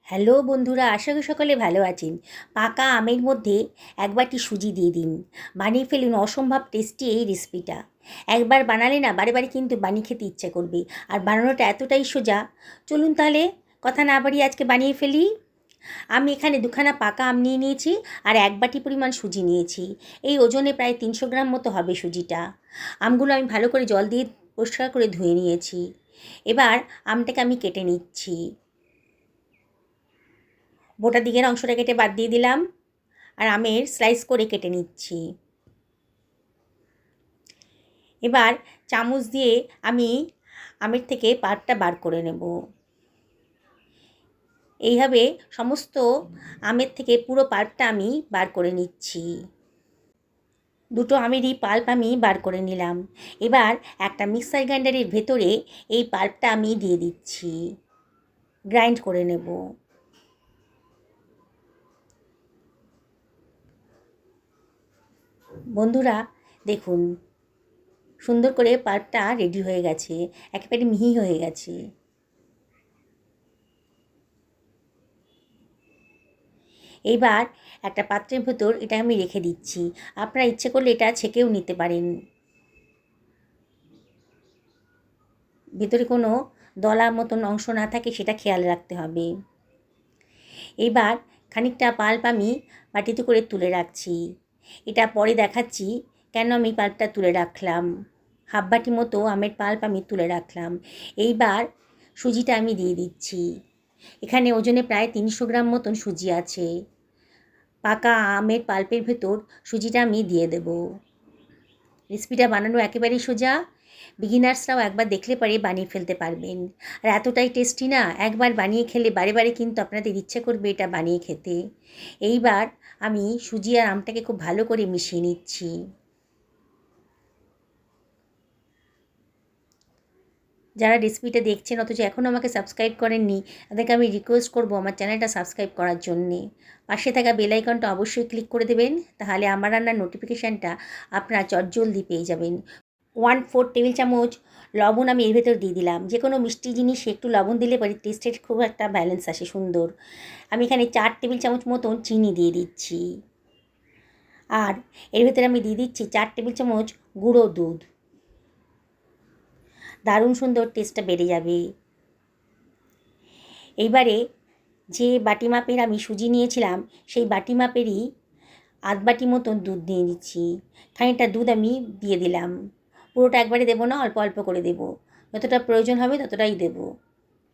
Hello বন্ধুরা, আশা করি সকলে ভালো আছেন। পাকা আমের মধ্যে এক বাটি সুজি দিয়ে দিন, বানিয়ে ফেলুন অসম্ভব টেস্টি এই রেসিপিটা। একবার বানালে না বারে বারে কিন্তু বানিয়ে খেতে ইচ্ছা করবে, আর বানানোটা এতটাই সোজা। চলুন তাহলে কথা না বাড়িয়ে আজকে বানিয়ে ফেলি। আমি এখানে দুখানা পাকা আম নিয়ে নিয়েছি আর এক বাটি পরিমাণ সুজি নিয়েছি। এই ওজনে প্রায় 300 গ্রাম মতো হবে সুজিটা। আমগুলো আমি ভালো করে জল দিয়ে পরিষ্কার করে ধুয়ে নিয়েছি। এবার আমটাকে আমি কেটে নিচ্ছি। বোটা দিকের অংশটা কেটে বাদ দিয়ে দিলাম, আর আমের স্লাইস করে কেটে নিচ্ছি। এবার চামচ দিয়ে আমি আমের থেকে পাল্পটা বার করে নেব। এইভাবে সমস্ত আমের থেকে পুরো পাল্পটা আমি বার করে নিচ্ছি। দুটো আমেরই পাল্প আমি বার করে নিলাম। এবার একটা মিক্সার গ্রাইন্ডারের ভেতরে এই পাল্পটা আমি দিয়ে দিচ্ছি, গ্রাইন্ড করে নেব। বন্ধুরা দেখুন, সুন্দর করে পাল্পটা রেডি হয়ে গেছে, একেবারে মিহি হয়ে গেছে। এইবার একটা পাত্রের ভেতর এটা আমি রেখে দিচ্ছি। আপনারা ইচ্ছে করলে এটা ছেঁকেও নিতে পারেন। ভেতরে কোনো দলা মতন অংশ না থাকে সেটা খেয়াল রাখতে হবে। এইবার খানিকটা পাল্প আমি বাটিতে করে তুলে রাখছি। এটা পরে দেখাচ্ছি কেন আমি পাল্পটা তুলে রাখলাম। হাফ বাটি মতো আমের পাল্প আমি তুলে রাখলাম। এইবার সুজিটা আমি দিয়ে দিচ্ছি। এখানে ওজনে প্রায় 300 গ্রাম মতন সুজি আছে। পাকা আমের পাল্পের ভেতর সুজিটা আমি দিয়ে দেব। রেসিপিটা বানানো একেবারেই সোজা, বিগিনার্সরাও একবার দেখলে পরে বানিয়ে ফেলতে পারবেন। আর এতটাই টেস্টি না, একবার বানিয়ে খেলে বারে বারে কিন্তু আপনাদের ইচ্ছে করবে এটা বানিয়ে খেতে। এইবার আমি সুজি আর আমটাকে খুব ভালো করে মিশিয়ে নিচ্ছি। যারা রেসিপিটা দেখছেন অথচ এখনও আমাকে সাবস্ক্রাইব করেননি, তাদেরকে আমি রিকোয়েস্ট করব আমার চ্যানেলটা সাবস্ক্রাইব করার জন্যে। পাশে থাকা বেল আইকনটা অবশ্যই ক্লিক করে দেবেন, তাহলে আমার রান্নার নোটিফিকেশানটা আপনারা চটজলদি পেয়ে যাবেন। 1/4 টেবিল চামচ লবণ আমি এর ভেতর দিয়ে দিলাম। যে কোনো মিষ্টি জিনিস একটু লবণ দিলে পরে টেস্টের খুব একটা ব্যালেন্স আসে সুন্দর। আমি এখানে 4 টেবিল চামচ মতন চিনি দিয়ে দিচ্ছি, আর এর ভেতরে আমি দিয়ে দিচ্ছি 4 টেবিল চামচ গুঁড়ো দুধ। দারুণ সুন্দর টেস্টটা বেড়ে যাবে। এইবারে যে বাটি মাপের আমি সুজি নিয়েছিলাম সেই বাটি মাপেরই আধ বাটি মতন দুধ দিয়ে দিচ্ছি। খানিকটা দুধ আমি দিয়ে দিলাম। পুরোটা একবারে দেবো না, অল্প অল্প করে দেবো, যতটা প্রয়োজন হবে ততটাই দেব।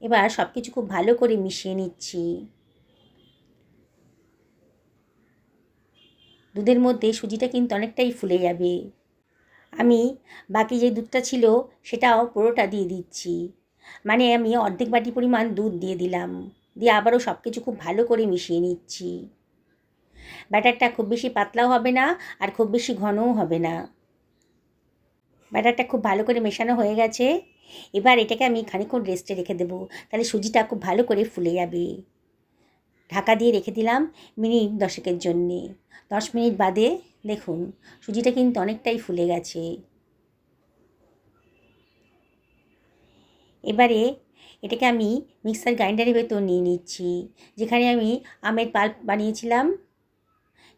এবার সব কিছু খুব ভালো করে মিশিয়ে নিচ্ছি। দুধের মধ্যে সুজিটা কিন্তু অনেকটাই ফুলে যাবে। আমি বাকি যে দুধটা ছিল সেটাও পুরোটা দিয়ে দিচ্ছি, মানে আমি অর্ধেক বাটি পরিমাণ দুধ দিয়ে দিলাম। দিয়ে আবারও সব কিছু খুব ভালো করে মিশিয়ে নিচ্ছি। ব্যাটারটা খুব বেশি পাতলাও হবে না আর খুব বেশি ঘনও হবে না। ব্যাটারটা খুব ভালো করে মেশানো হয়ে গেছে। এবার এটাকে আমি খানিকক্ষণ রেস্টে রেখে দেবো, তাহলে সুজিটা খুব ভালো করে ফুলে যাবে। ঢাকা দিয়ে রেখে দিলাম মিনিট 10 জন্যে। 10 মিনিট বাদে দেখুন সুজিটা কিন্তু অনেকটাই ফুলে গেছে। এবারে এটাকে আমি মিক্সার গ্রাইন্ডারের ভেতর নিয়ে নিচ্ছি। যেখানে আমি আমের পাল্প বানিয়েছিলাম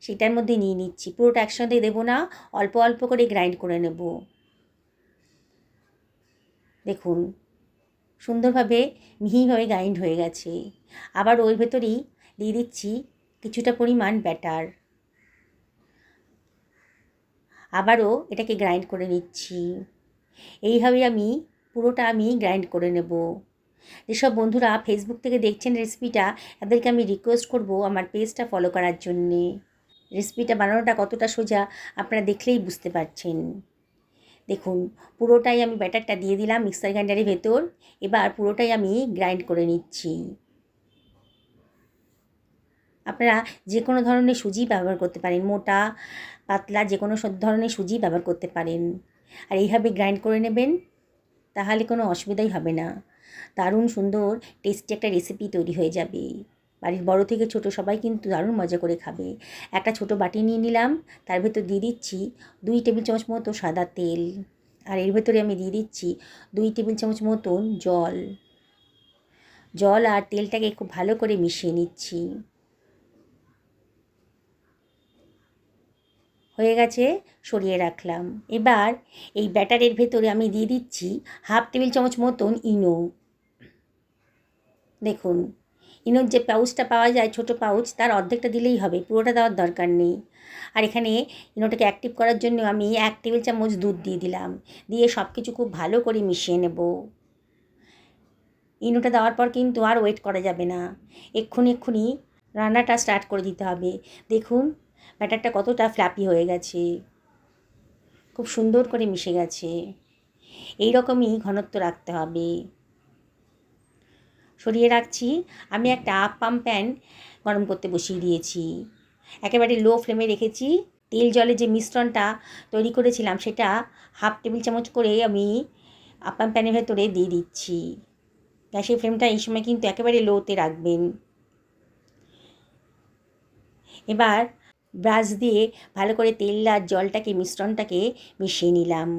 সেটার মধ্যে নিয়ে নিচ্ছি। পুরোটা একসাথে দেবো না, অল্প অল্প করে গ্রাইন্ড করে নেব। দেখুন সুন্দরভাবে মিহিভাবে গ্রাইন্ড হয়ে গেছে। আবার ওর ভেতরেই দিয়ে দিচ্ছি কিছুটা পরিমাণ ব্যাটার। আবারও এটাকে গ্রাইন্ড করে নিচ্ছি। এইভাবে আমি পুরোটা আমি গ্রাইন্ড করে নেব। যেসব বন্ধুরা ফেসবুক থেকে দেখছেন রেসিপিটা, তাদেরকে আমি রিকোয়েস্ট করব আমার পেজটা ফলো করার জন্যে। রেসিপিটা বানানোটা কতটা সোজা আপনারা দেখলেই বুঝতে পারছেন। দেখুন পুরোটাই আমি ব্যাটারটা দিয়ে দিলাম মিক্সার গ্রাইন্ডারের ভেতর। এবার পুরোটাই আমি গ্রাইন্ড করে নিচ্ছি। আপনারা যে কোনো ধরনের সুজি ব্যবহার করতে পারেন, মোটা পাতলা যে কোনো ধরনের সুজি ব্যবহার করতে পারেন। আর এইভাবে গ্রাইন্ড করে নেবেন, তাহলে কোনো অসুবিধাই হবে না। দারুণ সুন্দর টেস্টি একটা রেসিপি তৈরি হয়ে যাবে। বাড়ির বড় থেকে ছোট সবাই কিন্তু দারুণ মজা করে খাবে। একটা ছোট বাটি নিয়ে নিলাম, তার ভেতর দিয়ে দিচ্ছি 2 টেবিল চামচ মতো সাদা তেল, আর এর ভেতরে আমি দিয়ে দিচ্ছি 2 টেবিল চামচ মতন জল। জল আর তেলটাকে খুব ভালো করে মিশিয়ে নিচ্ছি। হয়ে গেছে, সরিয়ে রাখলাম। এবার এই ব্যাটারের ভেতরে আমি দিয়ে দিচ্ছি 1/2 টেবিল চামচ মতন ইনো। দেখুন, ইনোর যে পাউচটা পাওয়া যায়, ছোটো পাউচ, তার অর্ধেকটা দিলেই হবে, পুরোটা দেওয়ার দরকার নেই। আর এখানে ইনোটাকে অ্যাক্টিভ করার জন্য আমি 1 টেবিল চামচ দুধ দিয়ে দিলাম। দিয়ে সব কিছু খুব ভালো করে মিশিয়ে নেব। ইনোটা দেওয়ার পর কিন্তু আর ওয়েট করা যাবে না, এক্ষুনি রান্নাটা স্টার্ট করে দিতে হবে। দেখুন ব্যাটারটা কতটা ফ্ল্যাপি হয়ে গেছে, খুব সুন্দর করে মিশে গেছে। এই রকমই ঘনত্ব রাখতে হবে। সরিয়ে রাখছি। আমি একটা আপ্পাম প্যান গরম করতে বসিয়ে দিয়েছি, একেবারে লো ফ্লেমে রেখেছি। তেল জলে যে মিশ্রণটা তৈরি করেছিলাম সেটা 1/2 টেবিল চামচ করে আমি আপ্পাম প্যানের ভেতরে দিয়ে দিচ্ছি। গ্যাসের ফ্লেমটা এই সময় কিন্তু একেবারে লোতে রাখবেন। এবার ব্রাশ দিয়ে ভালো করে তেল আর জলটাকে, মিশ্রণটাকে মিশিয়ে নিলাম।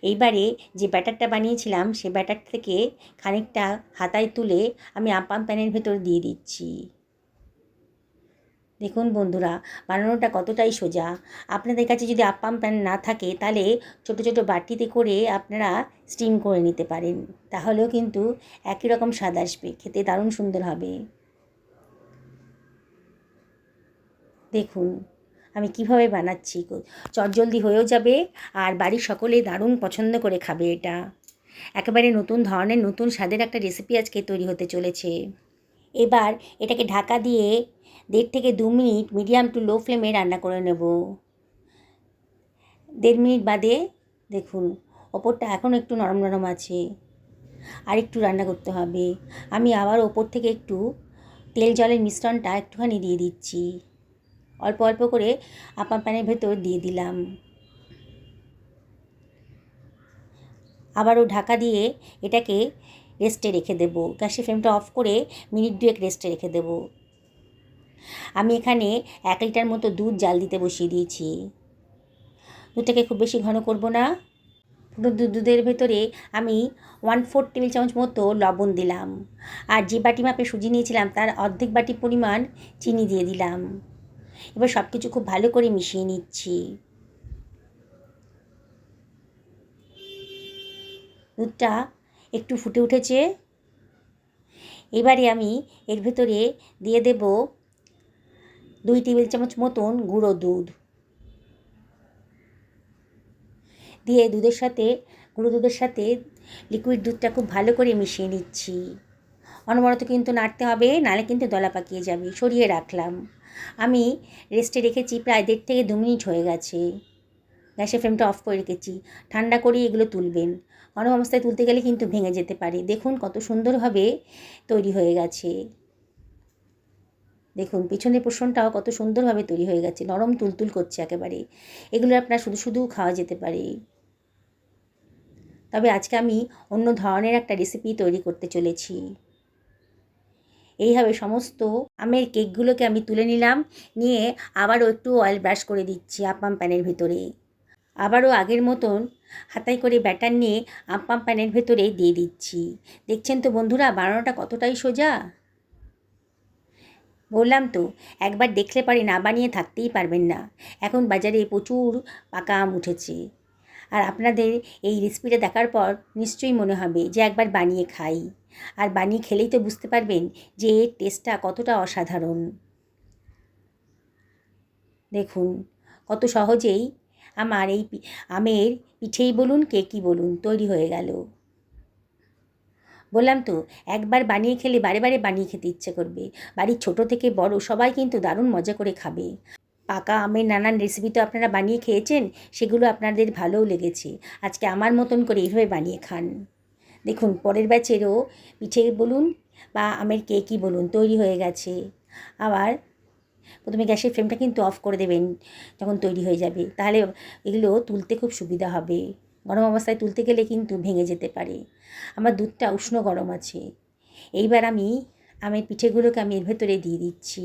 এইবারে যে ব্যাটারটা বানিয়েছিলাম সে ব্যাটার থেকে খানিকটা হাতায় তুলে আমি আপ্পাম প্যানের ভেতর দিয়ে দিচ্ছি। দেখুন বন্ধুরা, বানানোটা কতটাই সোজা। আপনাদের কাছে যদি আপ্পাম প্যান না থাকে তাহলে ছোটো ছোটো বাটিতে করে আপনারা স্টিম করে নিতে পারেন, তাহলেও কিন্তু একই রকম স্বাদ আসবে, খেতে দারুণ সুন্দর হবে। দেখুন আমি কিভাবে বানাচ্ছি, চটজলদি হয়েও যাবে আর বাড়ির সকলে দারুণ পছন্দ করে খাবে। এটা একেবারে নতুন ধরনের, নতুন স্বাদের একটা রেসিপি আজকে তৈরি হতে চলেছে। এবার এটাকে ঢাকা দিয়ে 1.5 থেকে 2 মিনিট মিডিয়াম টু লো ফ্লেমে রান্না করে নেব। 1.5 মিনিট বাদে দেখুন ওপরটা এখনও একটু নরম নরম আছে, আর একটু রান্না করতে হবে। আমি আবার ওপর থেকে একটু তেল জলের মিশ্রণটা একটুখানি দিয়ে দিচ্ছি, অল্প অল্প করে আপ্পাম প্যানের ভেতর দিয়ে দিলাম। আবারও ঢাকা দিয়ে এটাকে রেস্টে রেখে দেব। গ্যাসের ফ্লেমটা অফ করে মিনিট 2 রেস্টে রেখে দেব। আমি এখানে 1 লিটার মতো দুধ জাল দিতে বসিয়ে দিয়েছি। দুধটাকে খুব বেশি ঘন করব না। পুরো দুধের ভেতরে আমি 1/4 টেবিল চামচ মতো লবণ দিলাম, আর যে বাটি মাপে সুজি নিয়েছিলাম তার অর্ধেক বাটি পরিমাণ চিনি দিয়ে দিলাম। এবার সব কিছু খুব ভালো করে মিশিয়ে নিচ্ছি। দুধটা একটু ফুটে উঠেছে। এবারে আমি এর ভেতরে দিয়ে দেব 2 টেবিল চামচ মতন গুঁড়ো দুধ। দিয়ে গুঁড়ো দুধের সাথে লিকুইড দুধটা খুব ভালো করে মিশিয়ে নিচ্ছি। অনবরত কিন্তু নাড়তে হবে, নাহলে কিন্তু দলা পাকিয়ে যাবে। সরিয়ে রাখলাম। আমি রেস্টে রেখেছি প্রায় 1.5 থেকে 2 মিনিট হয়ে গেছে। গ্যাসের ফ্লেমটা অফ করে রেখেছি। ঠান্ডা করেই এগুলো তুলবেন, গরম অবস্থায় তুলতে গেলে কিন্তু ভেঙে যেতে পারে। দেখুন কত সুন্দরভাবে তৈরি হয়ে গেছে। দেখুন পিছনের পোর্শনটাও কত সুন্দরভাবে তৈরি হয়ে গেছে, নরম তুলতুল করছে একেবারে। এগুলো আপনার শুধু শুধু খাওয়া যেতে পারে। তবে আজকে আমি অন্য ধরনের একটা রেসিপি তৈরি করতে চলেছি। এইভাবে সমস্ত আমের কেকগুলোকে আমি তুলে নিলাম, নিয়ে আবারও একটু অয়েল ব্রাশ করে দিচ্ছি আপ্পাম প্যানের ভিতরে। আবারও আগের মতন হাতায় করে ব্যাটার নিয়ে আপ্পাম প্যানের ভেতরে দিয়ে দিচ্ছি। দেখছেন তো বন্ধুরা, বানানোটা কতটাই সোজা। বললাম তো, একবার দেখলে পরে না বানিয়ে থাকতেই পারবেন না। এখন বাজারে প্রচুর পাকা আম উঠেছে, আর আপনাদের এই রেসিপিটা দেখার পর নিশ্চয়ই মনে হবে যে একবার বানিয়ে খাই। আর বানিয়ে খেলেই তো বুঝতে পারবেন যে এর টেস্টটা কতটা অসাধারণ। দেখুন কত সহজেই আমার এই আমের পিঠেই বলুন, কেকই বলুন, তৈরি হয়ে গেল। বললাম তো, একবার বানিয়ে খেলে বারে বারে বানিয়ে খেতে ইচ্ছে করবে। বাড়ির ছোট থেকে বড় সবাই কিন্তু দারুণ মজা করে খাবে। পাকা আমের নানান রেসিপি তো আপনারা বানিয়ে খেয়েছেন, সেগুলো আপনাদের ভালোও লেগেছে। আজকে আমার মতন করে এইভাবে বানিয়ে খান। দেখুন পরের ব্যাচেরও পিঠে বলুন বা আমের কেকই বলুন তৈরি হয়ে গেছে। আবার প্রথমে গ্যাসের ফ্লেমটা কিন্তু অফ করে দেবেন যখন তৈরি হয়ে যাবে, তাহলে এগুলো তুলতে খুব সুবিধা হবে। গরম অবস্থায় তুলতে গেলে কিন্তু ভেঙে যেতে পারে। আমার দুধটা উষ্ণ গরম আছে। এইবার আমি আমের পিঠেগুলোকে আমি এর ভেতরে দিয়ে দিচ্ছি।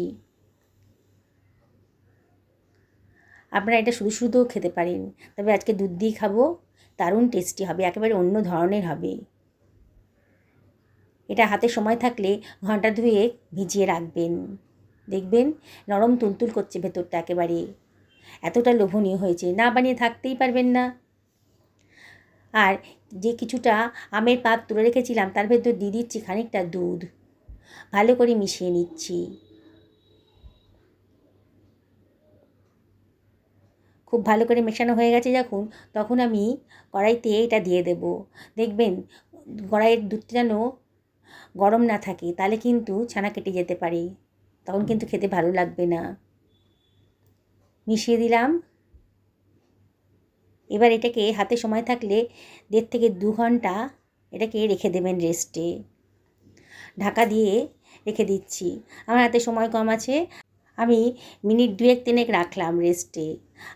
আপনারা এটা শুধু শুধুও খেতে পারেন, তবে আজকে দুধ দিয়ে খাবো, দারুণ টেস্টি হবে, একেবারে অন্য ধরনের হবে। এটা হাতে সময় থাকলে ঘন্টা 2 ভিজিয়ে রাখবেন, দেখবেন নরম তুলতুল করছে ভেতরটা একেবারে, এতটা লোভনীয় হয়েছে, না বানিয়ে থাকতেই পারবেন না। আর যে কিছুটা আমের পাক তুলে রেখেছিলাম তার ভেতর দিয়ে দিচ্ছি খানিকটা দুধ, ভালো করে মিশিয়ে নিচ্ছি। খুব ভালো করে মেশানো হয়ে গেছে যখন, তখন আমি কড়াইতে এটা দিয়ে দেব। দেখবেন কড়াইয়ের দুধটা যেন গরম না থাকে, তাহলে কিন্তু ছানা কেটে যেতে পারে, তখন কিন্তু খেতে ভালো লাগবে না। মিশিয়ে দিলাম। এবার এটাকে হাতে সময় থাকলে 1.5 থেকে 2 ঘন্টা এটাকে রেখে দেবেন রেস্টে। ঢাকা দিয়ে রেখে দিচ্ছি। আমার হাতে সময় কম আছে, আমি মিনিট 2-3 রাখলাম রেস্টে।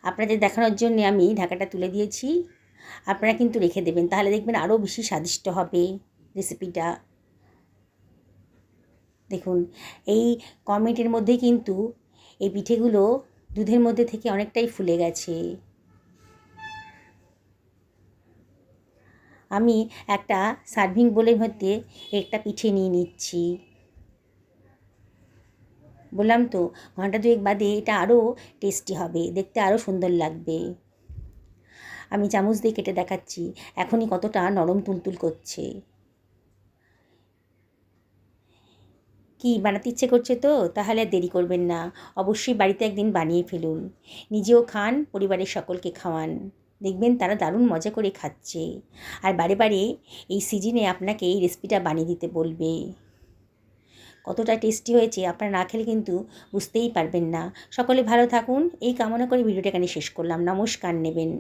আপনাদের দেখানোর জন্যে আমি ঢাকাটা তুলে দিয়েছি। আপনারা কিন্তু রেখে দেবেন, তাহলে দেখবেন আরও বেশি স্বাদিষ্ট হবে রেসিপিটা। দেখুন এই কম মিনিটের মধ্যেই কিন্তু এই পিঠেগুলো দুধের মধ্যে থেকে অনেকটাই ফুলে গেছে। আমি একটা সার্ভিং বোলের মধ্যে একটা পিঠে নিয়ে নিচ্ছি। বললাম তো ঘন্টা 2 বাদে এটা আরও টেস্টি হবে, দেখতে আরও সুন্দর লাগবে। আমি চামচ দিয়ে কেটে দেখাচ্ছি এখনই কতটা নরম তুলতুল করছে। কি বানাতে ইচ্ছে করছে তো? তাহলে আর দেরি করবেন না, অবশ্যই বাড়িতে একদিন বানিয়ে ফেলুন, নিজেও খান, পরিবারের সকলকে খাওয়ান, দেখবেন তারা দারুণ মজা করে খাচ্ছে। আর বারে বারে এই সিজনে আপনাকে এই রেসিপিটা বানিয়ে দিতে বলবে। কতটা টেস্টি হয়েছে আপনারা না খেলে কিন্তু বুঝতেই পারবেন না। সকলে ভালো থাকুন এই কামনা করে ভিডিওটা এখানে শেষ করলাম। নমস্কার নেবেন।